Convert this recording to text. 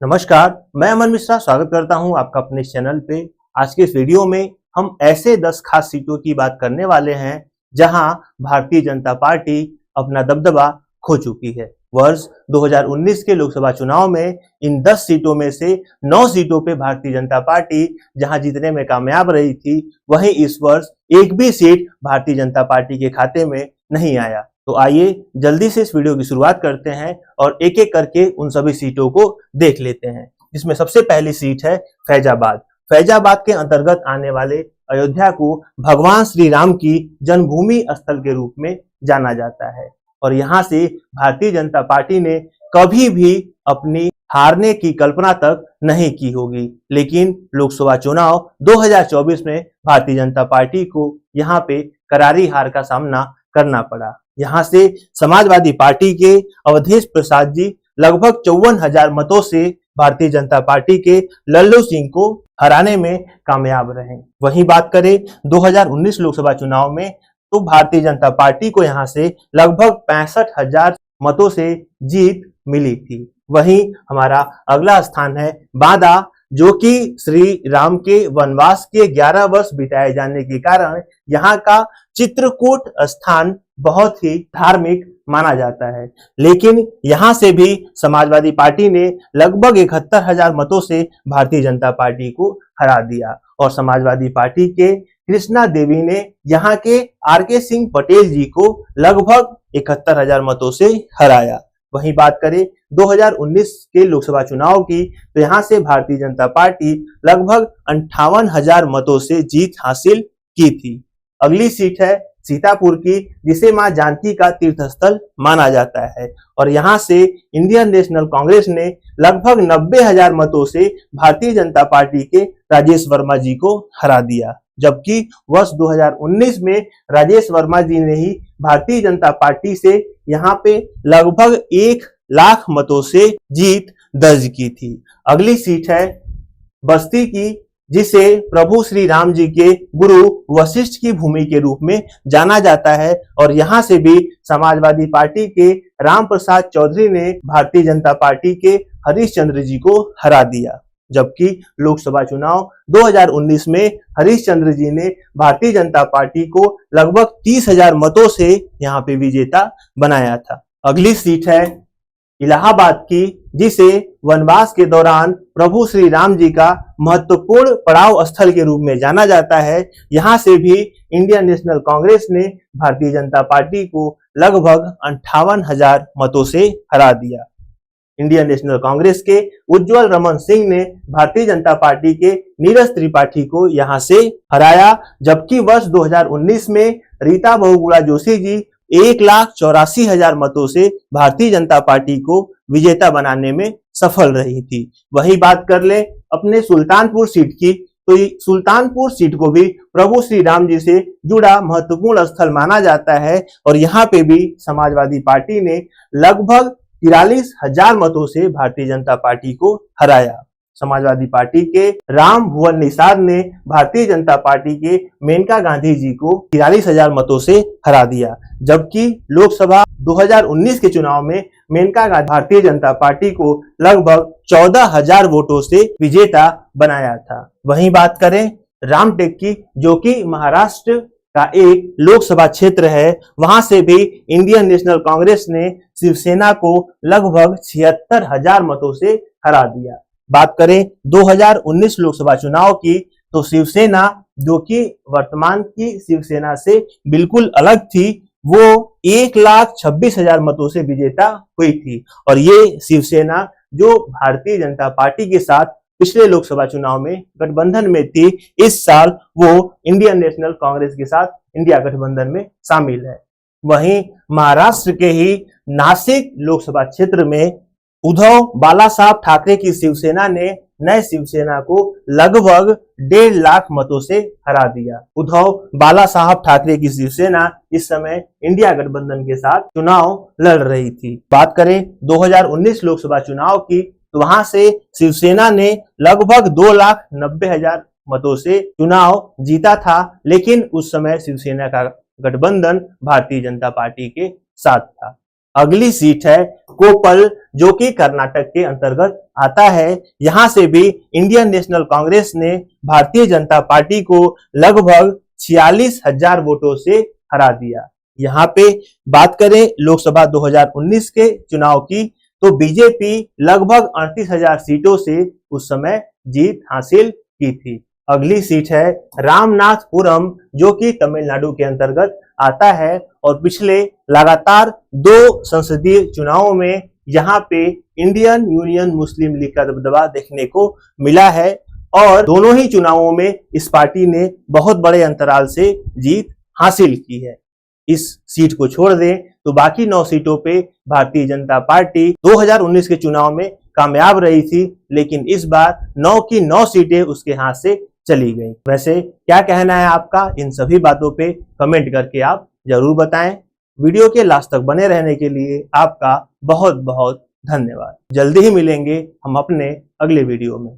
नमस्कार, मैं अमन मिश्रा स्वागत करता हूं आपका अपने चैनल पे। आज के इस वीडियो में हम ऐसे 10 खास सीटों की बात करने वाले हैं जहां भारतीय जनता पार्टी अपना दबदबा खो चुकी है। वर्ष 2019 के लोकसभा चुनाव में इन 10 सीटों में से 9 सीटों पे भारतीय जनता पार्टी जहां जीतने में कामयाब रही थी, वहीं इस वर्ष एक भी सीट भारतीय जनता पार्टी के खाते में नहीं आया। तो आइए जल्दी से इस वीडियो की शुरुआत करते हैं और एक एक करके उन सभी सीटों को देख लेते हैं। जिसमें सबसे पहली सीट है फैजाबाद। फैजाबाद के अंतर्गत आने वाले अयोध्या को भगवान श्री राम की जन्मभूमि स्थल के रूप में जाना जाता है और यहाँ से भारतीय जनता पार्टी ने कभी भी अपनी हारने की कल्पना तक नहीं की होगी, लेकिन लोकसभा चुनाव 2024 में भारतीय जनता पार्टी को यहाँ पे करारी हार का सामना करना पड़ा। यहाँ से समाजवादी पार्टी के अवधेश प्रसाद जी लगभग 54,000 मतों से भारतीय जनता पार्टी के लल्लू सिंह को हराने में कामयाब रहे। वहीं बात करें 2019 लोकसभा चुनाव में, तो भारतीय जनता पार्टी को यहाँ से लगभग 65,000 मतों से जीत मिली थी। वहीं हमारा अगला स्थान है बांदा, जो कि श्री राम के वनवास के 11 वर्ष बिताए जाने के कारण यहाँ का चित्रकूट स्थान बहुत ही धार्मिक माना जाता है, लेकिन यहाँ से भी समाजवादी पार्टी ने लगभग 71,000 मतों से भारतीय जनता पार्टी को हरा दिया और समाजवादी पार्टी के कृष्णा देवी ने यहाँ के आर.के. सिंह पटेल जी को लगभग 71,000 मतों से हराया। वहीं बात करें 2019 के लोकसभा चुनाव की, तो यहाँ से भारतीय जनता पार्टी लगभग 58,000 मतों से जीत हासिल की थी। अगली सीट है सीतापुर की, जिसे मां जानकी का तीर्थ स्थल माना जाता है और यहाँ से इंडियन नेशनल कांग्रेस ने लगभग 90,000 मतों से भारतीय जनता पार्टी के राजेश वर्मा जी को हरा दिया, जबकि वर्ष 2019 में राजेश वर्मा जी ने ही भारतीय जनता पार्टी से यहाँ पे लगभग 1 लाख मतों से जीत दर्ज की थी। अगली सीट है बस्ती की, जिसे प्रभु श्री राम जी के गुरु वशिष्ठ की भूमि के रूप में जाना जाता है और यहाँ से भी समाजवादी पार्टी के राम प्रसाद चौधरी ने भारतीय जनता पार्टी के हरीश चंद्र जी को हरा दिया, जबकि लोकसभा चुनाव 2019 में हरीश चंद्र जी ने भारतीय जनता पार्टी को लगभग 30,000 मतों से यहाँ पे विजेता बनाया था। अगली सीट है इलाहाबाद की, जिसे वनवास के दौरान प्रभु श्री राम जी का महत्वपूर्ण पड़ाव स्थल के रूप में जाना जाता है। यहाँ से भी इंडियन नेशनल कांग्रेस ने भारतीय जनता पार्टी को लगभग 58,000 मतों से हरा दिया। इंडियन नेशनल कांग्रेस के उज्जवल रमन सिंह ने भारतीय जनता पार्टी के नीरज त्रिपाठी को यहाँ से हराया, जबकि वर्ष 2019 में रीता बहुगुणा जोशी जी 1,84,000 मतों से भारतीय जनता पार्टी को विजेता बनाने में सफल रही थी। वही बात कर ले अपने सुल्तानपुर सीट की, तो सुल्तानपुर सीट को भी प्रभु श्री राम जी से जुड़ा महत्वपूर्ण स्थल माना जाता है और यहाँ पे भी समाजवादी पार्टी ने लगभग 43,000 मतों से भारतीय जनता पार्टी को हराया। समाजवादी पार्टी के राम भुवन निषाद ने भारतीय जनता पार्टी के मेनका गांधी जी को 43,000 मतों से हरा दिया, जबकि लोकसभा 2019 के चुनाव में मेनका गांधी भारतीय जनता पार्टी को लगभग 14,000 वोटों से विजेता बनाया था। वहीं बात करें रामटेक की, जो कि महाराष्ट्र का एक लोकसभा क्षेत्र है, वहां से भी इंडियन नेशनल कांग्रेस ने शिवसेना को लगभग 76,000 मतों से हरा दिया। बात करें 2019 लोकसभा चुनाव की, तो शिवसेना, जो कि वर्तमान की शिवसेना से बिल्कुल अलग थी, वो 1,26,000 मतों से विजेता हुई थी और ये शिवसेना जो भारतीय जनता पार्टी के साथ पिछले लोकसभा चुनाव में गठबंधन में थी, इस साल वो इंडियन नेशनल कांग्रेस के साथ इंडिया गठबंधन में शामिल है। वहीं महाराष्ट्र के ही नासिक लोकसभा क्षेत्र में उद्धव बालासाहब ठाकरे की शिवसेना ने नए शिवसेना को लगभग 1.5 लाख मतों से हरा दिया। उद्धव बालासाहब ठाकरे की शिवसेना इस समय इंडिया गठबंधन के साथ चुनाव लड़ रही थी। बात करें 2019 लोकसभा चुनाव की, तो वहां से शिवसेना ने लगभग 2,90,000 मतों से चुनाव जीता था, लेकिन उस समय शिवसेना का गठबंधन भारतीय जनता पार्टी के साथ था। अगली सीट है कोपल, जो कि कर्नाटक के अंतर्गत आता है। यहां से भी इंडियन नेशनल कांग्रेस ने भारतीय जनता पार्टी को लगभग 46,000 वोटों से हरा दिया। यहाँ पे बात करें लोकसभा 2019 के चुनाव की, तो बीजेपी लगभग 38,000 सीटों से उस समय जीत हासिल की थी। अगली सीट है रामनाथपुरम, जो कि तमिलनाडु के अंतर्गत आता है और पिछले लगातार 2 संसदीय चुनावों में यहाँ पे इंडियन यूनियन मुस्लिम लीग का दबदबा देखने को मिला है और दोनों ही चुनावों में इस पार्टी ने बहुत बड़े अंतराल से जीत हासिल की है। इस सीट को छोड़ दें तो बाकी 9 सीटों पे भारतीय जनता पार्टी 2019 के चुनाव में कामयाब रही थी, लेकिन इस बार 9 की 9 सीटें उसके हाथ से चली गई। वैसे क्या कहना है आपका इन सभी बातों पे कमेंट करके आप जरूर बताएं। वीडियो के लास्ट तक बने रहने के लिए आपका बहुत बहुत धन्यवाद। जल्दी ही मिलेंगे हम अपने अगले वीडियो में।